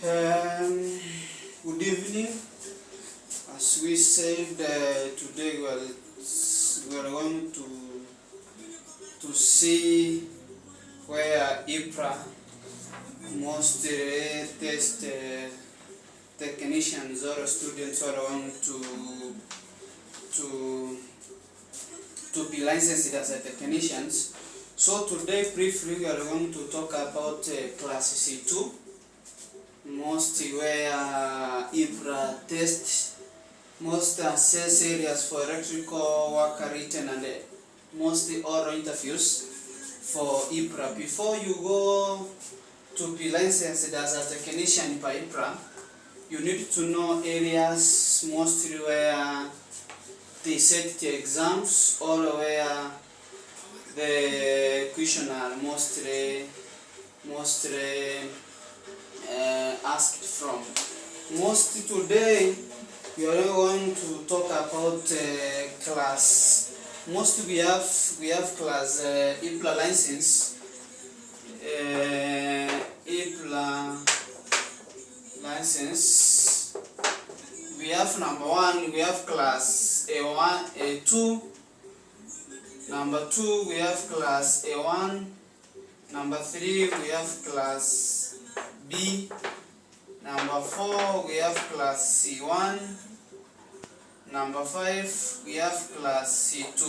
Um, Good evening. As we said, today we are going to see where ERPA, most test technicians or students are going to be licensed as a technicians. So today briefly we are going to talk about class C2, mostly where ERPA test most assess areas for electrical work written and mostly oral interviews for ERPA. Before you go to be licensed as a technician by ERPA, you need to know areas mostly where they set the exams or where the question are mostly asked from. Mostly today we are going to talk about class. Mostly we have class ERPA license. ERPA license. We have number 1. We have class A1, A2. Number 2 we have class A1. Number 3 we have class B. Number 4 we have class C1. Number 5 we have class C2.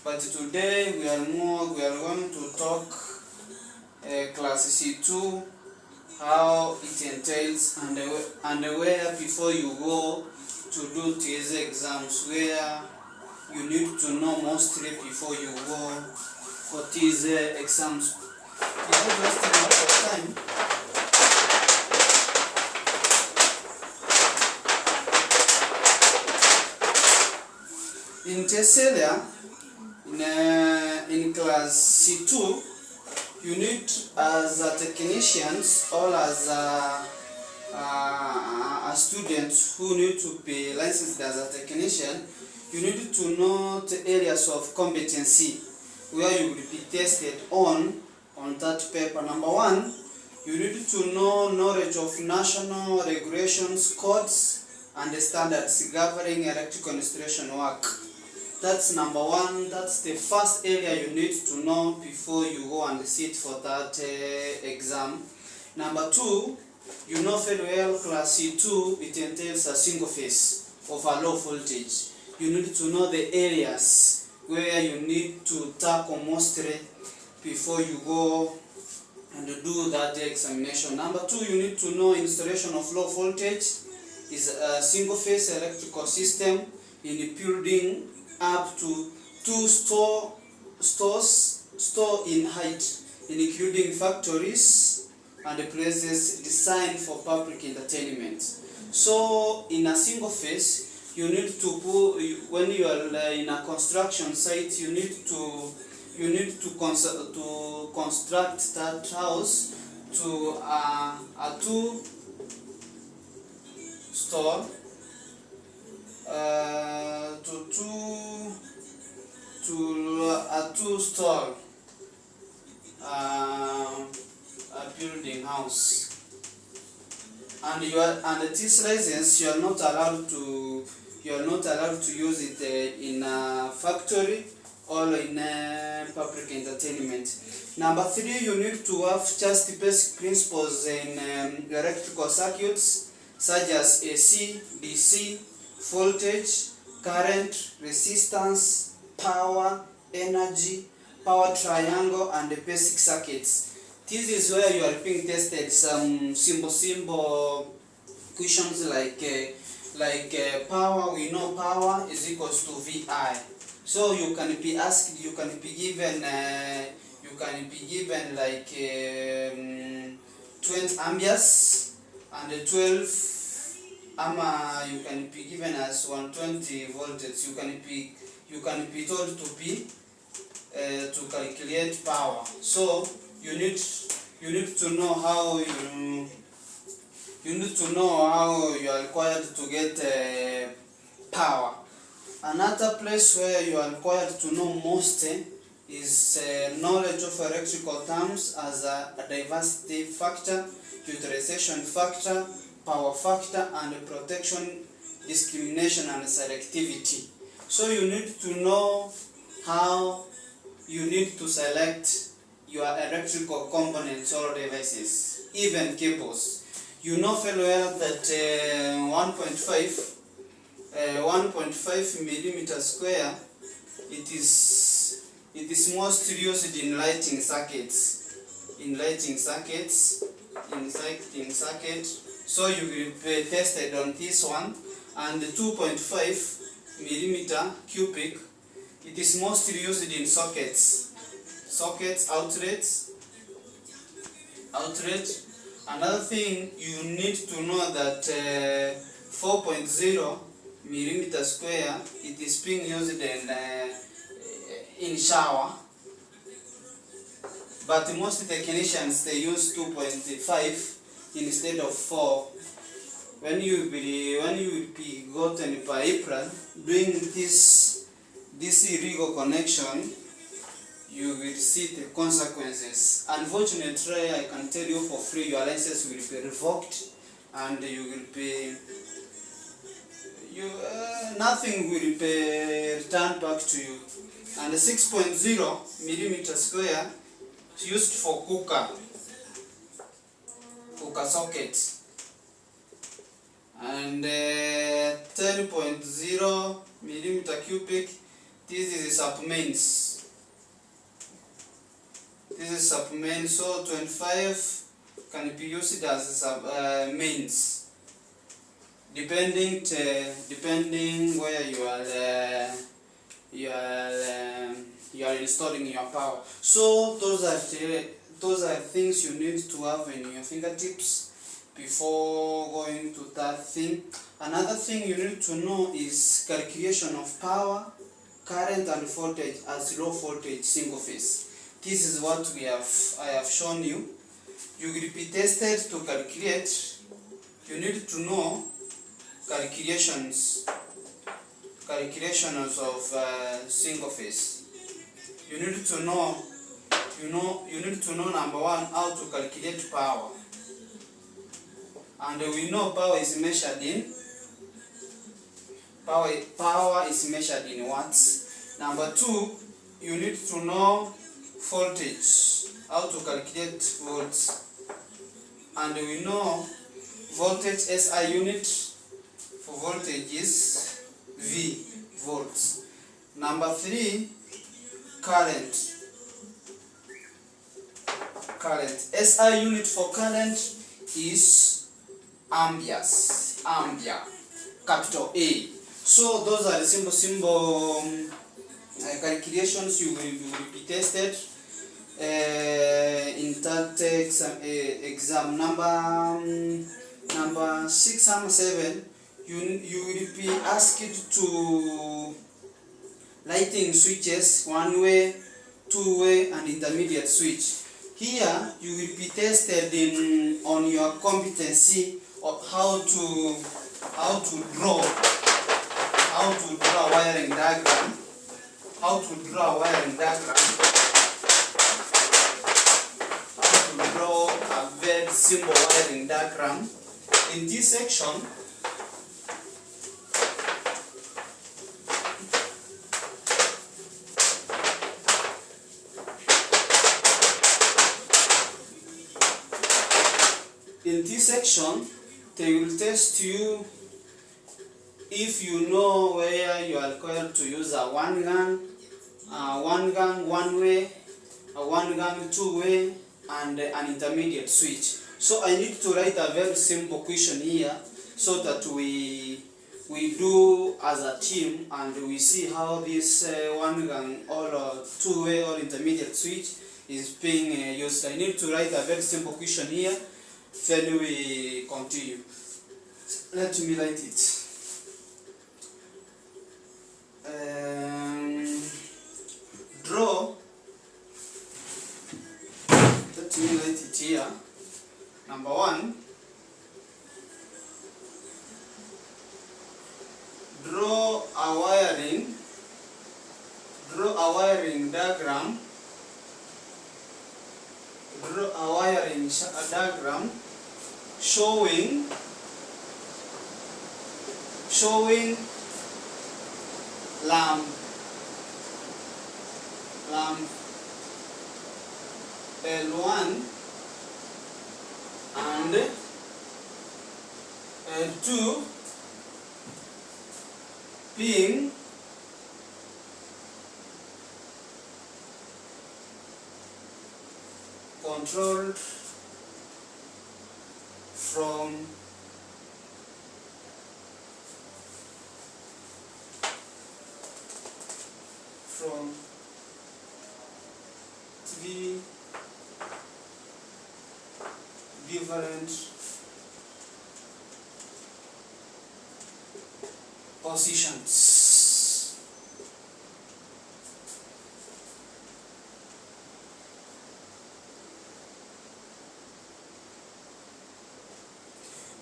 But today we are going to talk class C2, how it entails and where before you go to do these exams, where you need to know mostly before you go for these exams. Without wasting a lot of time, in this area, in class C2, you need, as a technician or as a student who need to be licensed as a technician, you need to know the areas of competency where you will be tested on that paper. Number 1, you need to know knowledge of national regulations, codes, and the standards governing electrical installation work. That's number 1. That's the first area you need to know before you go and sit for that exam. Number 2, you know very well class C2, it entails a single phase of a low voltage. You need to know the areas where you need to tackle mostly before you go and do that examination. Number 2, you need to know installation of low voltage is a single phase electrical system in the building up to 2 stores in height, including factories and places designed for public entertainment. So in a single phase, you need to put, when you are in a construction site, you need to construct that house to a 2 store a 2 store a building house, and this license you are not allowed to use it in a factory or in public entertainment. Number 3, you need to have just basic principles in electrical circuits such as AC, DC, voltage, current, resistance, power, energy, power triangle, and the basic circuits. This is where you are being tested some simple questions like power. We know power is equals to VI. So you can be asked, you can be given like 20 amperes and 12 you can be given as 120 voltage. You can be told to calculate power. So you need to know how you are required to get power. Another place where you are required to know most is knowledge of electrical terms as a diversity factor, utilization factor, power factor, and protection, discrimination, and selectivity. So you need to know how you need to select your electrical components or devices, even cables. You know very well that 1.5 millimeter square, it is mostly used in lighting circuits. So you will be tested on this one, and the 2.5 millimeter cubic, it is mostly used in sockets, outlets. Another thing you need to know that 4.0 millimeter square, it is being used in shower, but most technicians, they use 2.5 instead of 4. When you will be gotten by April doing this illegal connection, you will see the consequences. Unfortunately, I can tell you for free, your license will be revoked, and you will be nothing will be returned back to you. And the 6.0 millimeter square is used for cooker sockets. And 10.0 millimeter cubic, this is submains. So 25 can be used as mains, depending where you are installing your power. So those are things you need to have in your fingertips before going to that thing. Another thing you need to know is calculation of power, current, and voltage as low voltage single phase. This is what I have shown you. You will be tested to calculate. You need to know calculations of single phase. You need to know number one, how to calculate power. And we know power is measured in watts. Number two, you need to know voltage, how to calculate volts. And we know voltage SI unit for voltage is V, volts. Number three, current. SI unit for current is amperes, capital A. So those are the simple calculations you will be tested in that exam number 6 and 7. You will be asked to lighting switches, one way, two way, and intermediate switch. Here you will be tested on your competency of how to draw wiring diagram. How to draw a very simple wiring diagram. In this section, they will test you if you know where you are required to use a one gang, one way, a one gang, two way, and an intermediate switch. So I need to write a very simple question here so that we do as a team, and we see how this one gang or two way or intermediate switch is being used. I need to write a very simple question here, then we continue. Let me write it. Let me write it here. Number one, draw a wiring draw a wiring diagram. Draw a wiring diagram showing lamp L1 and L2 being controlled from three different positions.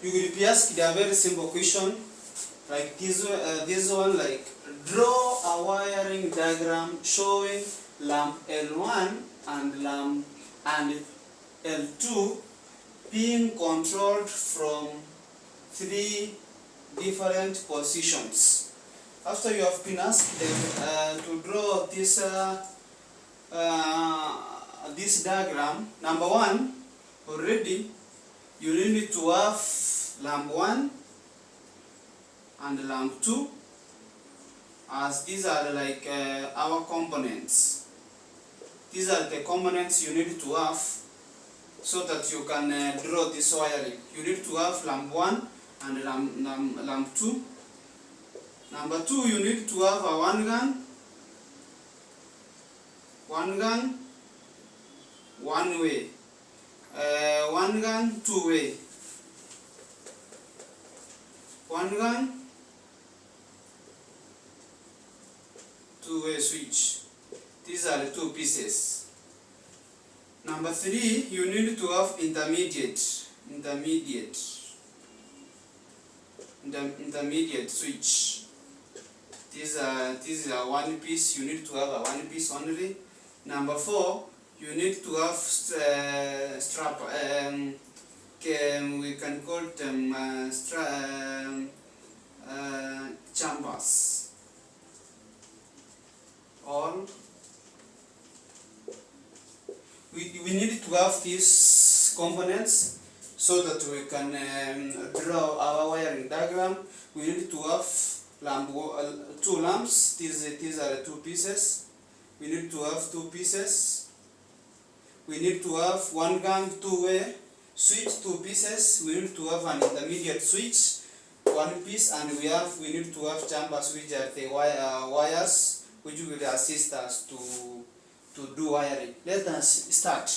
You will be asked a very simple question like this one, like draw a wiring diagram showing lamp L1 and lamp L2 being controlled from three different positions. After you have been asked to draw this diagram, number one, already you need to have lamp 1 and lamp 2, as these are like our components. These are the components you need to have so that you can draw this wiring. You need to have lamp 1 and lamp 2. Number 2, you need to have a one gun, one way, one gun, two way, one gun, two way switch. These are the two pieces. Number 3, you need to have intermediate switch. These are one piece. You need to have a one piece only. Number 4, you need to have strap. We can call them chambers. All we need to have these components so that we can draw our wiring diagram. We need to have two lamps. These are the two pieces. We need to have two pieces. We need to have one gun, two-way switch, two pieces. We need to have an intermediate switch, one piece, and we need to have chambers, which are the wires which will assist us to do wiring. Let us start.